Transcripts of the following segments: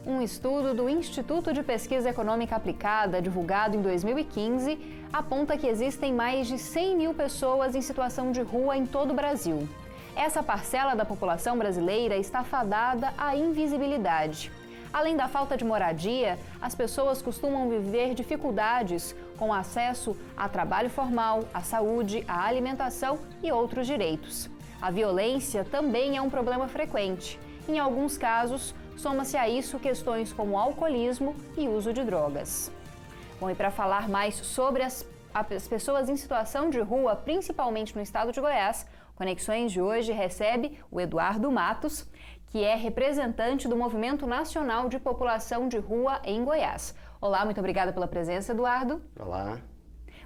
Um estudo do Instituto de Pesquisa Econômica Aplicada, divulgado em 2015, aponta que existem mais de 100 mil pessoas em situação de rua em todo o Brasil. Essa parcela da população brasileira está fadada à invisibilidade. Além da falta de moradia, as pessoas costumam viver dificuldades com acesso a trabalho formal, à saúde, à alimentação e outros direitos. A violência também é um problema frequente. Em alguns casos, soma-se a isso questões como alcoolismo e uso de drogas. Bom, e para falar mais sobre as pessoas em situação de rua, principalmente no estado de Goiás, Conexões de hoje recebe o Eduardo Matos, que é representante do Movimento Nacional de População de Rua em Goiás. Olá, muito obrigada pela presença, Eduardo. Olá.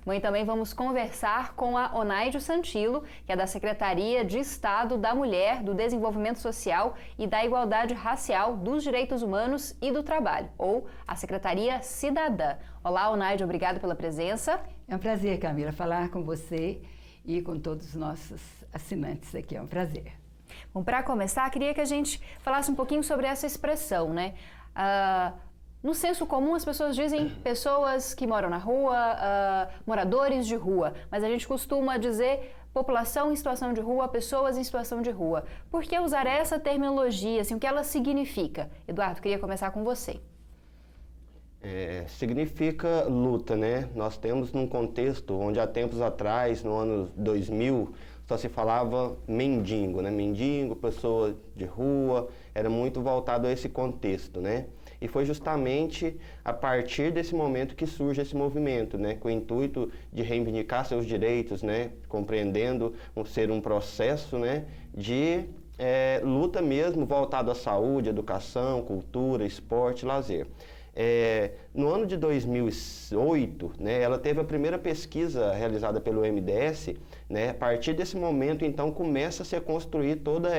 Bom, e também vamos conversar com a Onaide Santilo, que é da Secretaria de Estado da Mulher, do Desenvolvimento Social e da Igualdade Racial, dos Direitos Humanos e do Trabalho, ou a Secretaria Cidadã. Olá, Onaide, obrigada pela presença. É um prazer, Camila, falar com você e com todos os nossos assinantes aqui. É um prazer. Bom, para começar, queria que a gente falasse um pouquinho sobre essa expressão, né? No senso comum, as pessoas dizem pessoas que moram na rua, moradores de rua, mas a gente costuma dizer população em situação de rua, pessoas em situação de rua. Por que usar essa terminologia? Assim, o que ela significa? Eduardo, queria começar com você. Significa luta, né? Nós temos num contexto onde há tempos atrás, no ano 2000, só se falava mendigo, né? Mendigo, pessoa de rua, era muito voltado a esse contexto, né? E foi justamente a partir desse momento que surge esse movimento, né? Com o intuito de reivindicar seus direitos, né? Compreendendo ser um processo, né? De luta mesmo voltado à saúde, educação, cultura, esporte, lazer. No ano de 2008, né, ela teve a primeira pesquisa realizada pelo MDS, né, a partir desse momento, então, começa a se construir toda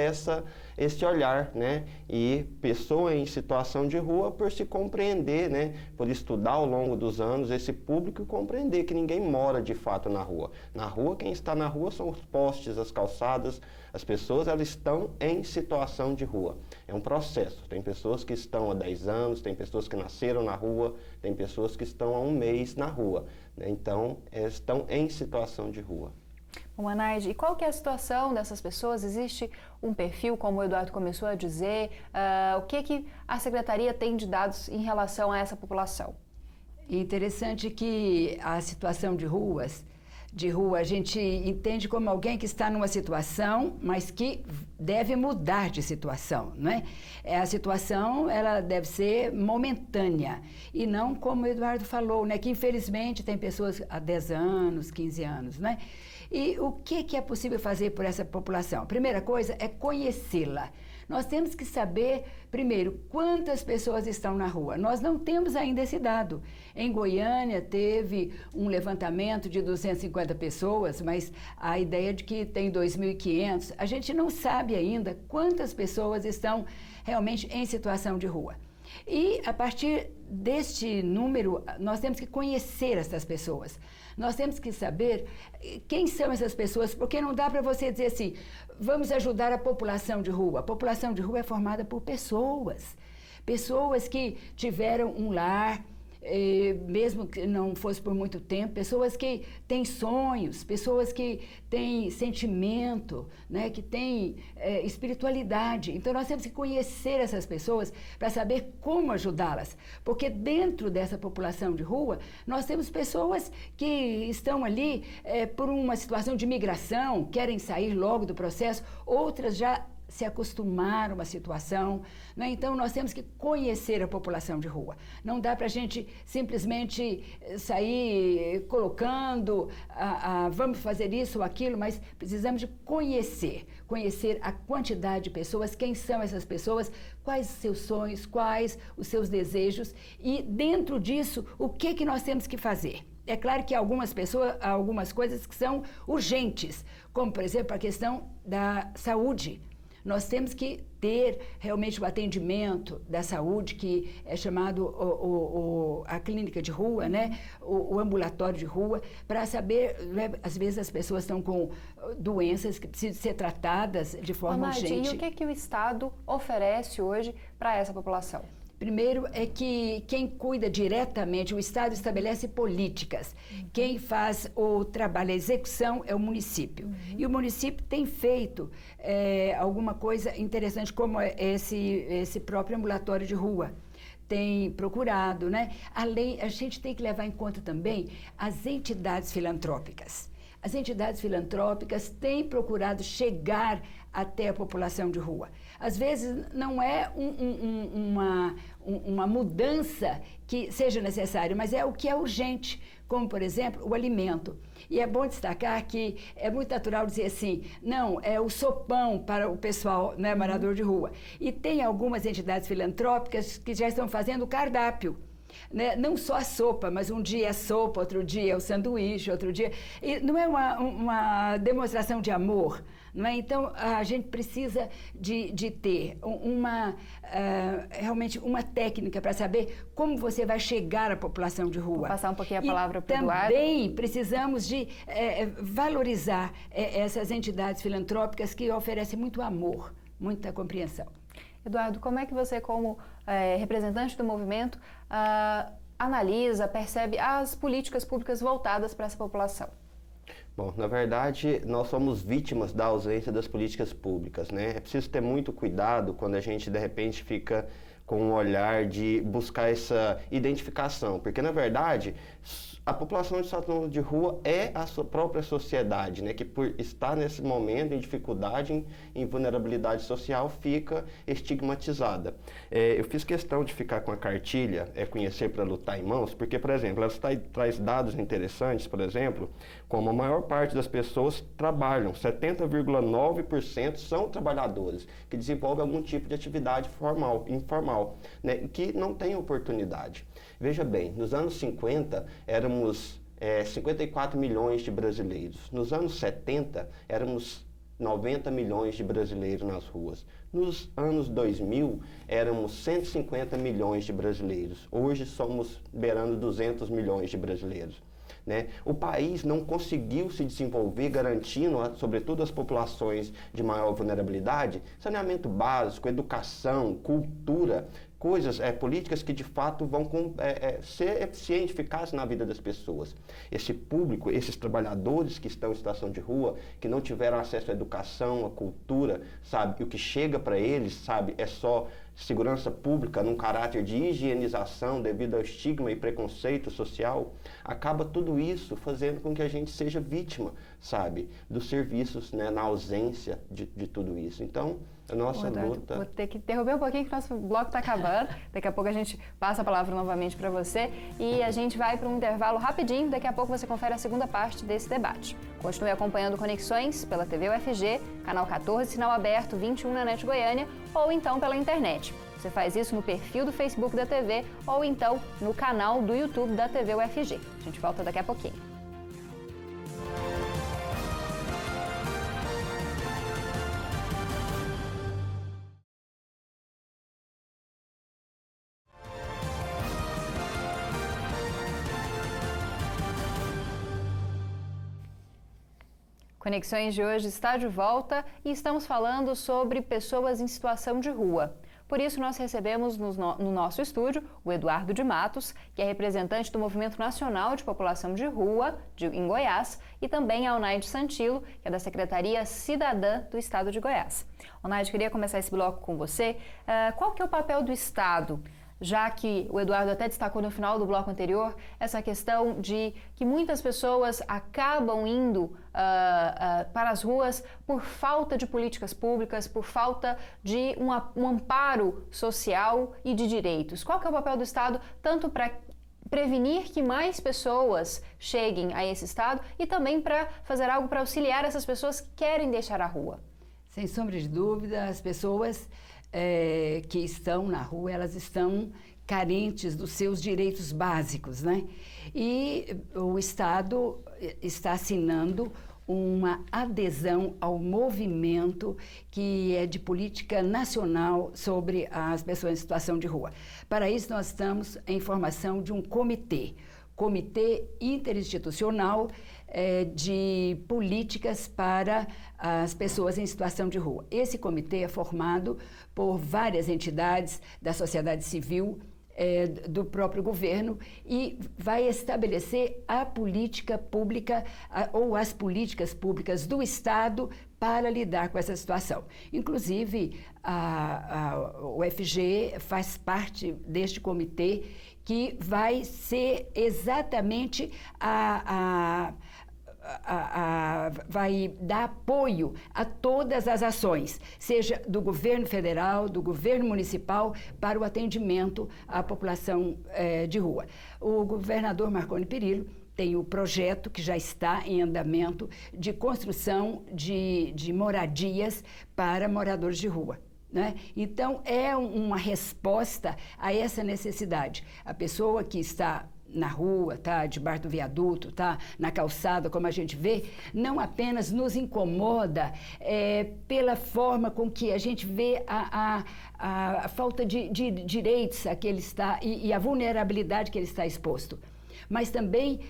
esse olhar, né, e pessoa em situação de rua por se compreender, né, por estudar ao longo dos anos esse público e compreender que ninguém mora de fato na rua. Na rua, quem está na rua são os postes, as calçadas, as pessoas, elas estão em situação de rua. É um processo, tem pessoas que estão há 10 anos, tem pessoas que nasceram na rua, tem pessoas que estão há um mês na rua, né? Então, estão em situação de rua. Bom, Onaide, e qual que é a situação dessas pessoas? Existe um perfil, como o Eduardo começou a dizer? O que a Secretaria tem de dados em relação a essa população? Interessante que a situação de rua a gente entende como alguém que está numa situação, mas que deve mudar de situação, não é? A situação, ela deve ser momentânea e não como o Eduardo falou, né? Que infelizmente tem pessoas há 10 anos, 15 anos, né? E o que é possível fazer por essa população? A primeira coisa é conhecê-la. Nós temos que saber, primeiro, quantas pessoas estão na rua. Nós não temos ainda esse dado. Em Goiânia teve um levantamento de 250 pessoas, mas a ideia de que tem 2.500, a gente não sabe ainda quantas pessoas estão realmente em situação de rua. E a partir deste número, nós temos que conhecer essas pessoas. Nós temos que saber quem são essas pessoas, porque não dá para você dizer assim, vamos ajudar a população de rua. A população de rua é formada por pessoas que tiveram um lar, mesmo que não fosse por muito tempo, pessoas que têm sonhos, pessoas que têm sentimento, né, que têm espiritualidade. Então, nós temos que conhecer essas pessoas para saber como ajudá-las. Porque dentro dessa população de rua, nós temos pessoas que estão ali por uma situação de migração, querem sair logo do processo, outras já se acostumar a uma situação, né? Então nós temos que conhecer a população de rua. Não dá para a gente simplesmente sair colocando, vamos fazer isso ou aquilo, mas precisamos de conhecer a quantidade de pessoas, quem são essas pessoas, quais os seus sonhos, quais os seus desejos e dentro disso, o que nós temos que fazer. É claro que há algumas coisas que são urgentes, como por exemplo a questão da saúde. Nós temos que ter realmente o atendimento da saúde, que é chamado a clínica de rua, né? O ambulatório de rua, para saber, né? Às vezes as pessoas estão com doenças que precisam ser tratadas de forma urgente. E o que o Estado oferece hoje para essa população? Primeiro é que quem cuida diretamente, o Estado estabelece políticas. Quem faz o trabalho, a execução é o município. E o município tem feito alguma coisa interessante, como esse próprio ambulatório de rua. Tem procurado, né? Além, a gente tem que levar em conta também as entidades filantrópicas. As entidades filantrópicas têm procurado chegar até a população de rua. Às vezes não é uma mudança que seja necessária, mas é o que é urgente, como, por exemplo, o alimento. E é bom destacar que é muito natural dizer assim, não, é o sopão para o pessoal, né, morador de rua. E tem algumas entidades filantrópicas que já estão fazendo o cardápio. Né? Não só a sopa, mas um dia é sopa, outro dia é o sanduíche, outro dia... E não é uma demonstração de amor, não é? Então, a gente precisa de ter realmente uma técnica para saber como você vai chegar à população de rua. Vou passar um pouquinho a palavra para o Eduardo. Também precisamos de valorizar essas entidades filantrópicas que oferecem muito amor, muita compreensão. Eduardo, como é que você, como representante do movimento, analisa, percebe as políticas públicas voltadas para essa população? Bom, na verdade, nós somos vítimas da ausência das políticas públicas, né? É preciso ter muito cuidado quando a gente, de repente, fica com um olhar de buscar essa identificação, porque, na verdade, a população de situação de rua é a sua própria sociedade, né? Que por estar nesse momento em dificuldade, em vulnerabilidade social, fica estigmatizada. Eu fiz questão de ficar com a cartilha Conhecer para Lutar em mãos, porque, por exemplo, ela traz dados interessantes, por exemplo, como a maior parte das pessoas trabalham, 70,9% são trabalhadores que desenvolvem algum tipo de atividade formal, informal, né? Que não tem oportunidade. Veja bem, nos anos 50 éramos 54 milhões de brasileiros. Nos anos 70 éramos 90 milhões de brasileiros nas ruas. Nos anos 2000 éramos 150 milhões de brasileiros. Hoje somos beirando 200 milhões de brasileiros. Né? O país não conseguiu se desenvolver garantindo, sobretudo as populações de maior vulnerabilidade, saneamento básico, educação, cultura, coisas, políticas que de fato vão ser eficientes, eficazes na vida das pessoas. Esse público, esses trabalhadores que estão em situação de rua, que não tiveram acesso à educação, à cultura, sabe, o que chega para eles, sabe, é só segurança pública num caráter de higienização devido ao estigma e preconceito social, acaba tudo isso fazendo com que a gente seja vítima, sabe, dos serviços, né, na ausência de tudo isso. Então, a nossa luta... Vou ter que interromper um pouquinho que o nosso bloco está acabando. Daqui a pouco a gente passa a palavra novamente para você e a gente vai para um intervalo rapidinho. Daqui a pouco você confere a segunda parte desse debate. Continue acompanhando Conexões pela TV UFG, canal 14, sinal aberto 21 na NET Goiânia ou então pela internet. Você faz isso no perfil do Facebook da TV ou então no canal do YouTube da TV UFG. A gente volta daqui a pouquinho. Conexões de hoje está de volta e estamos falando sobre pessoas em situação de rua. Por isso, nós recebemos no nosso estúdio o Eduardo de Matos, que é representante do Movimento Nacional de População de Rua em Goiás, e também a Onaide Santilo, que é da Secretaria Cidadã do Estado de Goiás. Onaide, queria começar esse bloco com você. Qual que é o papel do Estado? Já que o Eduardo até destacou no final do bloco anterior essa questão de que muitas pessoas acabam indo para as ruas por falta de políticas públicas, por falta de um amparo social e de direitos. Qual que é o papel do Estado, tanto para prevenir que mais pessoas cheguem a esse estado e também para fazer algo para auxiliar essas pessoas que querem deixar a rua? Sem sombra de dúvida, as pessoas que estão na rua, elas estão carentes dos seus direitos básicos, né? E o Estado está assinando uma adesão ao movimento que é de política nacional sobre as pessoas em situação de rua. Para isso, nós estamos em formação de um comitê Comitê Interinstitucional de Políticas para as Pessoas em Situação de Rua. Esse comitê é formado por várias entidades da sociedade civil, do próprio governo, e vai estabelecer a política pública ou as políticas públicas do Estado para lidar com essa situação. Inclusive, o UFG faz parte deste comitê que vai ser exatamente vai dar apoio a todas as ações, seja do governo federal, do governo municipal, para o atendimento à população de rua. O governador Marconi Perillo tem o projeto que já está em andamento de construção de moradias para moradores de rua. Né? Então, é uma resposta a essa necessidade. A pessoa que está na rua, tá debaixo do viaduto, tá na calçada, como a gente vê, não apenas nos incomoda pela forma com que a gente vê a falta de direitos a que ele está e a vulnerabilidade que ele está exposto, mas também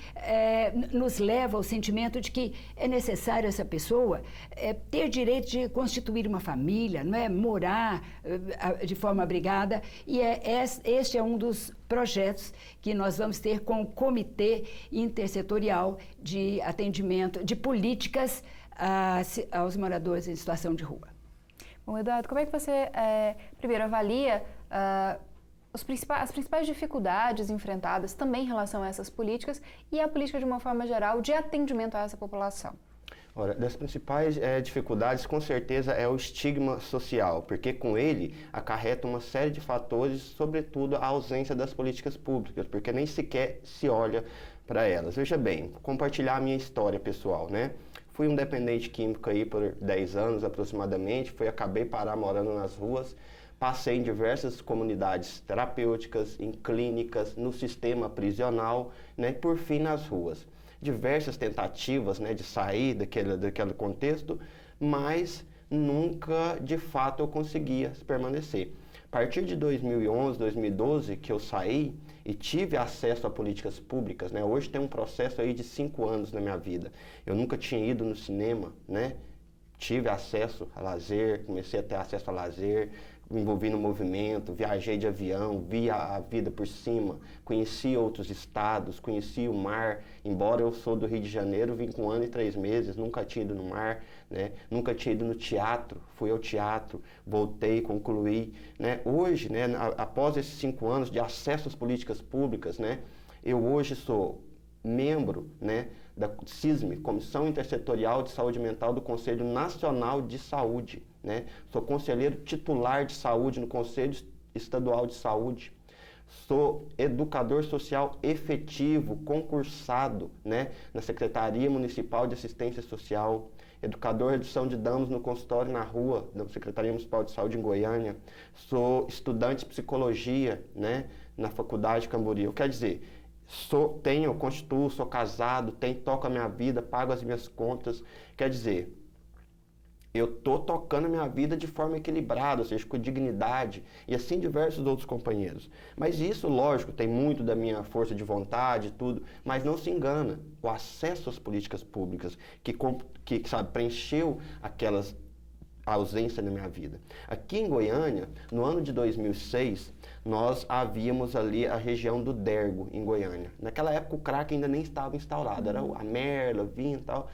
nos leva ao sentimento de que é necessário essa pessoa ter direito de constituir uma família, não é? Morar de forma abrigada, e este é um dos projetos que nós vamos ter com o Comitê Intersetorial de Atendimento, de Políticas aos moradores em situação de rua. Bom, Eduardo, como é que você, primeiro, avalia as principais dificuldades enfrentadas também em relação a essas políticas e a política de uma forma geral de atendimento a essa população? Ora, das principais dificuldades, com certeza, é o estigma social, porque com ele acarreta uma série de fatores, sobretudo a ausência das políticas públicas, porque nem sequer se olha para elas. Veja bem, compartilhar a minha história pessoal, né? Fui um dependente químico aí por 10 anos aproximadamente, acabei parar morando nas ruas. Passei em diversas comunidades terapêuticas, em clínicas, no sistema prisional, né, por fim nas ruas. Diversas tentativas, né, de sair daquele contexto, mas nunca de fato eu conseguia permanecer. A partir de 2011, 2012, que eu saí e tive acesso a políticas públicas, né, hoje tem um processo aí de 5 anos na minha vida. Eu nunca tinha ido no cinema, né? Tive acesso a lazer, comecei a ter acesso a lazer, me envolvi no movimento, viajei de avião, vi a vida por cima, conheci outros estados, conheci o mar. Embora eu sou do Rio de Janeiro, vim com 1 ano e 3 meses, nunca tinha ido no mar, né? Nunca tinha ido no teatro, fui ao teatro, voltei, concluí, né? Hoje, né, após esses 5 anos de acesso às políticas públicas, né, eu hoje sou membro, né, da CISM, Comissão Intersetorial de Saúde Mental do Conselho Nacional de Saúde, né? Sou conselheiro titular de saúde no Conselho Estadual de Saúde. Sou educador social efetivo, concursado, né, na Secretaria Municipal de Assistência Social. Educador de redução de danos no consultório na rua, da Secretaria Municipal de Saúde em Goiânia. Sou estudante de psicologia, né, na Faculdade Camboriú. Quer dizer, constituo, sou casado, toco a minha vida, pago as minhas contas. Quer dizer, eu estou tocando a minha vida de forma equilibrada, ou seja, com dignidade, e assim diversos outros companheiros. Mas isso, lógico, tem muito da minha força de vontade, tudo, mas não se engana. O acesso às políticas públicas que sabe, preencheu aquelas ausência na minha vida. Aqui em Goiânia, no ano de 2006, nós havíamos ali a região do Dergo, em Goiânia. Naquela época o crack ainda nem estava instaurado, era a merla, vinho e tal.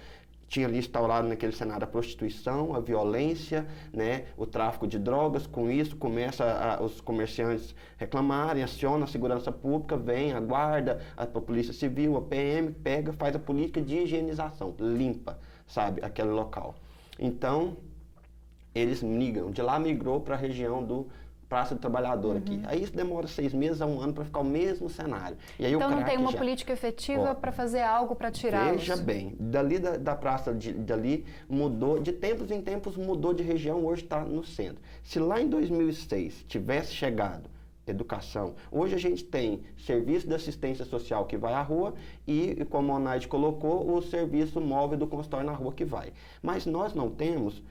Tinha ali instaurado naquele cenário a prostituição, a violência, né, o tráfico de drogas. Com isso, começa os comerciantes reclamarem, acionam a segurança pública, vem a guarda, a polícia civil, a PM, pega, faz a política de higienização, limpa, sabe, aquele local. Então, eles migram, de lá migrou para a região do Praça do Trabalhador aqui. Aí isso demora 6 meses a 1 ano para ficar o mesmo cenário. E aí então não tem uma política efetiva para fazer algo para tirá-los? Veja bem, dali da praça, dali mudou, de tempos em tempos mudou de região, hoje está no centro. Se lá em 2006 tivesse chegado educação, hoje a gente tem serviço de assistência social que vai à rua e, como a Onaide colocou, o serviço móvel do consultório na rua que vai. Mas nós não temos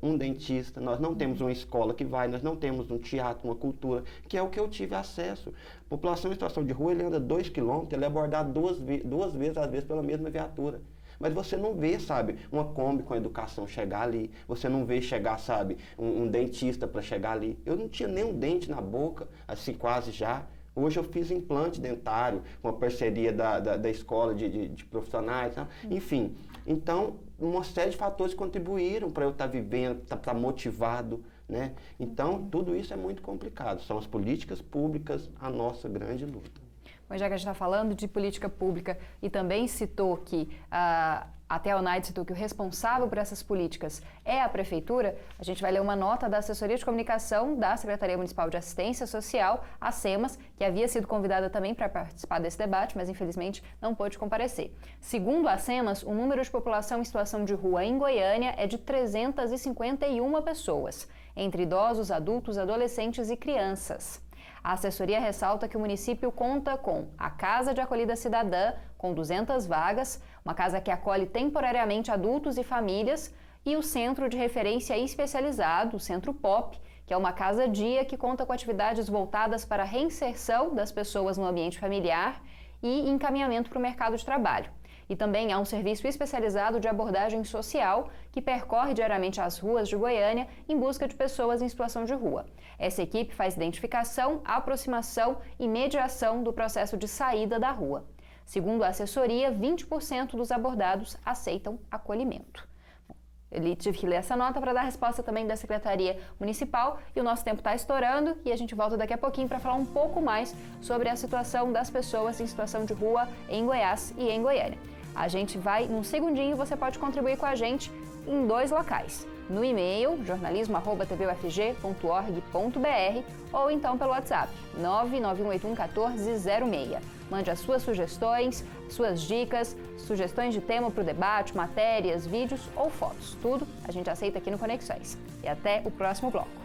um dentista, nós não temos uma escola que vai, nós não temos um teatro, uma cultura, que é o que eu tive acesso. A população em situação de rua, ele anda 2 quilômetros, ele é abordado duas vezes, às vezes, pela mesma viatura. Mas você não vê, sabe, uma Kombi com educação chegar ali, você não vê chegar, sabe, um dentista para chegar ali. Eu não tinha nenhum dente na boca, assim, quase já. Hoje eu fiz implante dentário, com a parceria da escola de profissionais, tá? Enfim. Então, uma série de fatores contribuíram para eu estar vivendo, estar motivado, né? Então, tudo isso é muito complicado. São as políticas públicas a nossa grande luta. Mas já que a gente está falando de política pública e também citou que até a Onaide citou que o responsável por essas políticas é a Prefeitura, a gente vai ler uma nota da Assessoria de Comunicação da Secretaria Municipal de Assistência Social, a SEMAS, que havia sido convidada também para participar desse debate, mas infelizmente não pôde comparecer. Segundo a SEMAS, o número de população em situação de rua em Goiânia é de 351 pessoas, entre idosos, adultos, adolescentes e crianças. A assessoria ressalta que o município conta com a Casa de Acolhida Cidadã, com 200 vagas, uma casa que acolhe temporariamente adultos e famílias, e o Centro de Referência Especializado, o Centro POP, que é uma casa-dia que conta com atividades voltadas para a reinserção das pessoas no ambiente familiar e encaminhamento para o mercado de trabalho. E também há um serviço especializado de abordagem social que percorre diariamente as ruas de Goiânia em busca de pessoas em situação de rua. Essa equipe faz identificação, aproximação e mediação do processo de saída da rua. Segundo a assessoria, 20% dos abordados aceitam acolhimento. Eu tive que ler essa nota para dar resposta também da Secretaria Municipal e o nosso tempo está estourando e a gente volta daqui a pouquinho para falar um pouco mais sobre a situação das pessoas em situação de rua em Goiás e em Goiânia. A gente vai, num segundinho, você pode contribuir com a gente em 2 locais. No e-mail, jornalismo@tvufg.org.br ou então pelo WhatsApp, 991811406. Mande as suas sugestões, suas dicas, sugestões de tema para o debate, matérias, vídeos ou fotos. Tudo a gente aceita aqui no Conexões. E até o próximo bloco.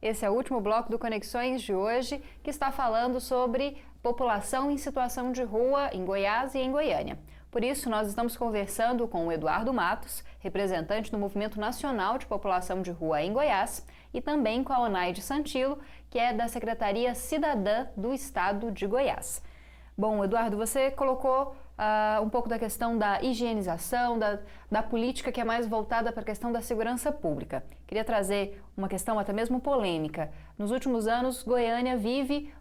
Esse é o último bloco do Conexões de hoje, que está falando sobre população em situação de rua em Goiás e em Goiânia. Por isso, nós estamos conversando com o Eduardo Matos, representante do Movimento Nacional de População de Rua em Goiás, e também com a Onaide Santilo, que é da Secretaria Cidadã do Estado de Goiás. Bom, Eduardo, você colocou um pouco da questão da higienização, da política que é mais voltada para a questão da segurança pública. Queria trazer uma questão até mesmo polêmica. Nos últimos anos, Goiânia vive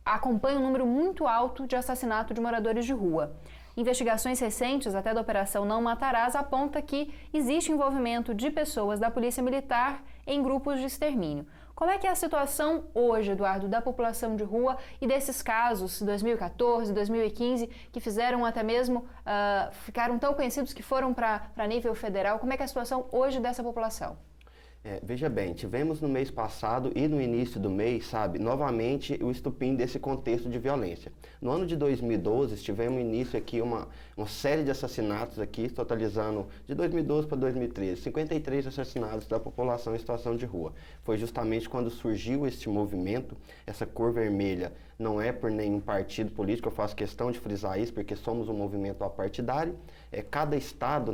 acompanha um número muito alto de assassinato de moradores de rua. Investigações recentes, até da Operação Não Matarás, aponta que existe envolvimento de pessoas da Polícia Militar em grupos de extermínio. Como é que é a situação hoje, Eduardo, da população de rua e desses casos, 2014, 2015, que fizeram até mesmo, ficaram tão conhecidos que foram para nível federal? Como é que é a situação hoje dessa população? Veja bem, tivemos no mês passado e no início do mês, novamente o estupim desse contexto de violência. No ano de 2012, tivemos início aqui uma série de assassinatos aqui, totalizando de 2012 para 2013, 53 assassinatos da população em situação de rua. Foi justamente quando surgiu este movimento, essa cor vermelha não é por nenhum partido político, eu faço questão de frisar isso, porque somos um movimento apartidário. Cada estado,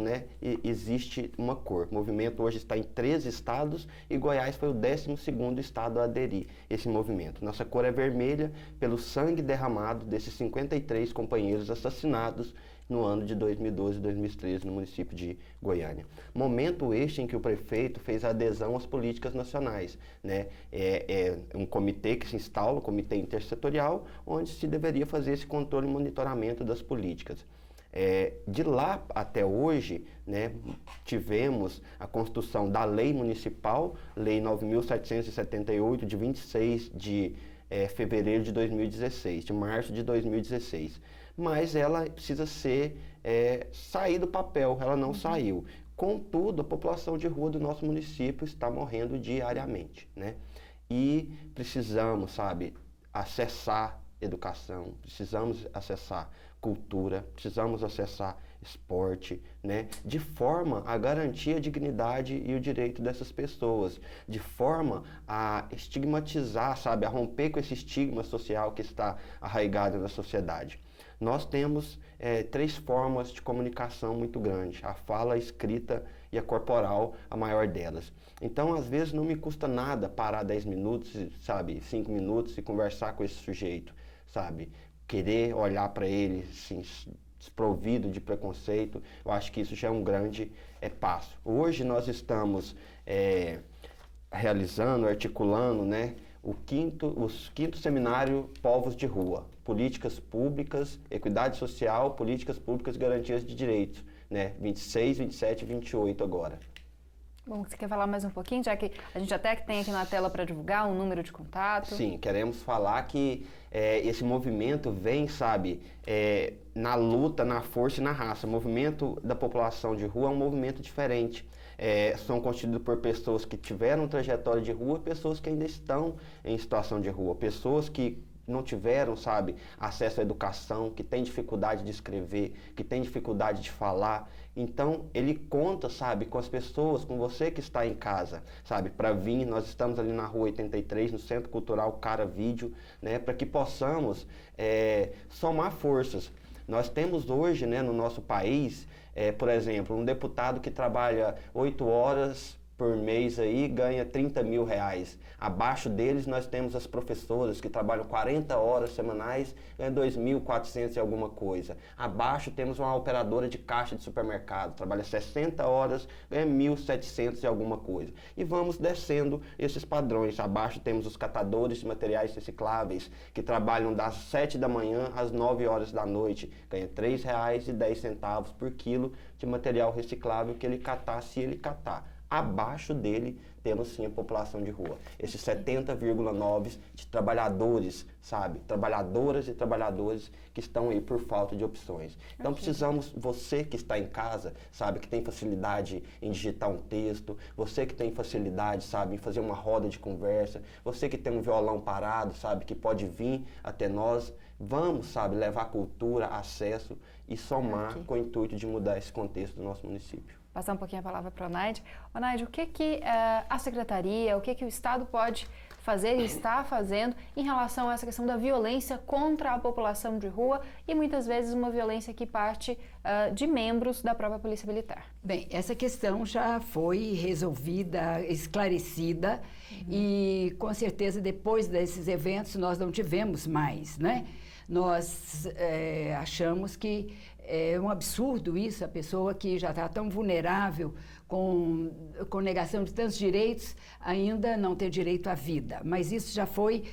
existe uma cor. O movimento hoje está em 13 estados e Goiás foi o 12º estado a aderir a esse movimento. Nossa cor é vermelha pelo sangue derramado desses 53 companheiros assassinados no ano de 2012 e 2013 no município de Goiânia. Momento este em que o prefeito fez a adesão às políticas nacionais. É um comitê que se instala, um comitê intersetorial, onde se deveria fazer esse controle e monitoramento das políticas. De lá até hoje, tivemos a construção da lei municipal, Lei 9.778, de 26 de fevereiro de 2016, de março de 2016. Mas ela precisa sair do papel, ela não saiu. Contudo, a população de rua do nosso município está morrendo diariamente, E precisamos, acessar educação, precisamos acessar cultura, precisamos acessar esporte, né? De forma a garantir a dignidade e o direito dessas pessoas, de forma a estigmatizar, sabe, a romper com esse estigma social que está arraigado na sociedade. Nós temos 3 formas de comunicação muito grandes: a fala, a escrita e a corporal, a maior delas. Então, às vezes, não me custa nada parar 10 minutos, sabe, 5 minutos e conversar com esse sujeito, sabe? Querer olhar para ele, assim, desprovido de preconceito. Eu acho que isso já é um grande passo. Hoje nós estamos realizando, articulando, né, o quinto seminário Povos de Rua, Políticas Públicas, Equidade Social, Políticas Públicas e Garantias de Direitos, né, 26, 27 e 28 agora. Bom, você quer falar mais um pouquinho, já que a gente até tem aqui na tela para divulgar um número de contato? Sim, queremos falar que esse movimento vem, sabe, na luta, na força e na raça. O movimento da população de rua é um movimento diferente. São constituídos por pessoas que tiveram trajetória de rua, pessoas que ainda estão em situação de rua, pessoas que não tiveram, sabe, acesso à educação, que têm dificuldade de escrever, que têm dificuldade de falar. Então, ele conta, sabe, com as pessoas, com você que está em casa, sabe, para vir. Nós estamos ali na Rua 83, no Centro Cultural Cara Vídeo, né, para que possamos somar forças. Nós temos hoje, né, no nosso país, por exemplo, um deputado que trabalha 8 horas por mês aí, ganha 30 mil reais. Abaixo deles nós temos as professoras que trabalham 40 horas semanais, ganham 2.400 e alguma coisa. Abaixo temos uma operadora de caixa de supermercado, trabalha 60 horas, ganha 1.700 e alguma coisa. E vamos descendo esses padrões. Abaixo temos os catadores de materiais recicláveis, que trabalham das 7 da manhã às 9 horas da noite, ganha R$ 3,10 por quilo de material reciclável que ele catar, se ele catar. Abaixo dele temos sim a população de rua, esses 70,9 de trabalhadores, sabe, trabalhadoras e trabalhadores que estão aí por falta de opções. Então precisamos, você que está em casa, sabe, que tem facilidade em digitar um texto, você que tem facilidade, sabe, em fazer uma roda de conversa, você que tem um violão parado, sabe, que pode vir até nós, vamos, sabe, levar cultura, acesso e somar com o intuito de mudar esse contexto do nosso município. Passar um pouquinho a palavra para o Onaide. Onaide, o que a Secretaria, o que o Estado pode fazer e está fazendo em relação a essa questão da violência contra a população de rua e muitas vezes uma violência que parte de membros da própria Polícia Militar? Bem, essa questão já foi resolvida, esclarecida e com certeza depois desses eventos nós não tivemos mais, né? Nós achamos que é um absurdo isso, a pessoa que já está tão vulnerável com negação de tantos direitos, ainda não ter direito à vida. Mas isso já foi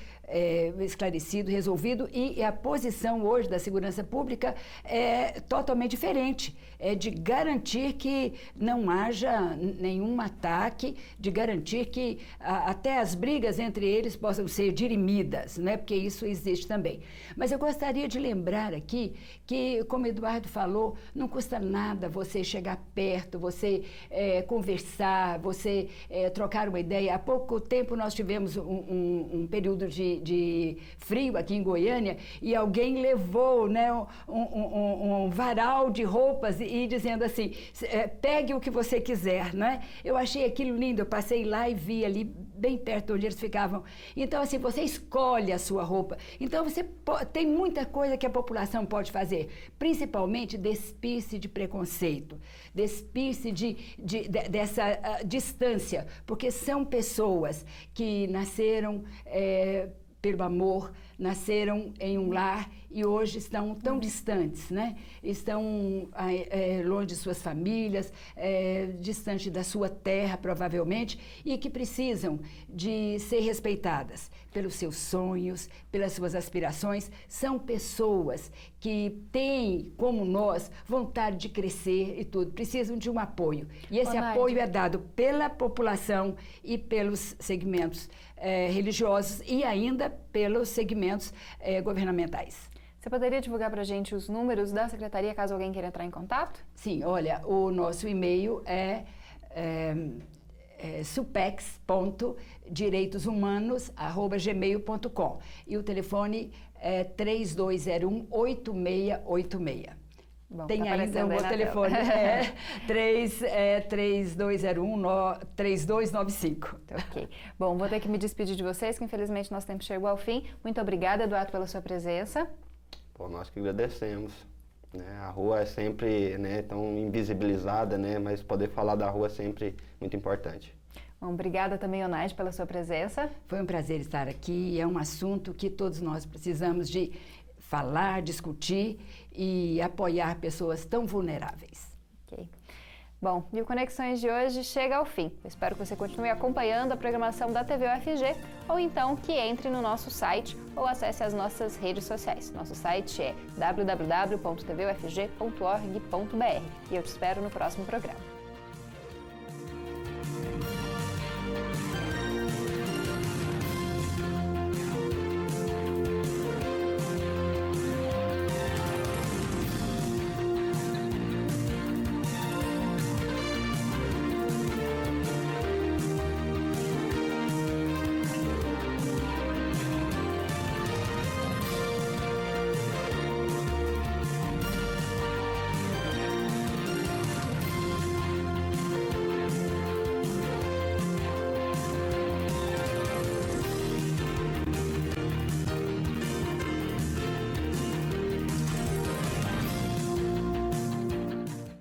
esclarecido, resolvido, e a posição hoje da segurança pública é totalmente diferente. É de garantir que não haja nenhum ataque, de garantir que até as brigas entre eles possam ser dirimidas, né? Porque isso existe também. Mas eu gostaria de lembrar aqui que, como o Eduardo falou, não custa nada você chegar perto, você conversar, você trocar uma ideia. Há pouco tempo nós tivemos um período de frio aqui em Goiânia e alguém levou, né, um varal de roupas e dizendo assim, pegue o que você quiser, né? Eu achei aquilo lindo, eu passei lá e vi ali bem perto onde eles ficavam. Então, assim, você escolhe a sua roupa. Então, tem muita coisa que a população pode fazer, principalmente despir-se de preconceito, despir-se dessa distância, porque são pessoas que nasceram pelo amor, nasceram em um lar e hoje estão tão distantes, né? Estão longe de suas famílias, distante da sua terra, provavelmente, e que precisam de ser respeitadas pelos seus sonhos, pelas suas aspirações. São pessoas que têm, como nós, vontade de crescer e tudo, precisam de um apoio. E esse apoio é dado pela população e pelos segmentos religiosos e ainda pelos segmentos governamentais. Você poderia divulgar para a gente os números da Secretaria, caso alguém queira entrar em contato? Sim, olha, o nosso e-mail é supex.direitoshumanos@gmail.com e o telefone é 3201-8686. Bom, tem tá ainda o meu telefone, 3201-3295. Ok. Bom, vou ter que me despedir de vocês, que infelizmente nosso tempo chegou ao fim. Muito obrigada, Eduardo, pela sua presença. Pô, nós que agradecemos. Né? A rua é sempre, né, tão invisibilizada, né, mas poder falar da rua é sempre muito importante. Bom, obrigada também, Onaide, pela sua presença. Foi um prazer estar aqui. É um assunto que todos nós precisamos de falar, discutir e apoiar pessoas tão vulneráveis. Ok. Bom, e o Conexões de hoje chega ao fim. Eu espero que você continue acompanhando a programação da TV UFG ou então que entre no nosso site ou acesse as nossas redes sociais. Nosso site é www.tvufg.org.br e eu te espero no próximo programa.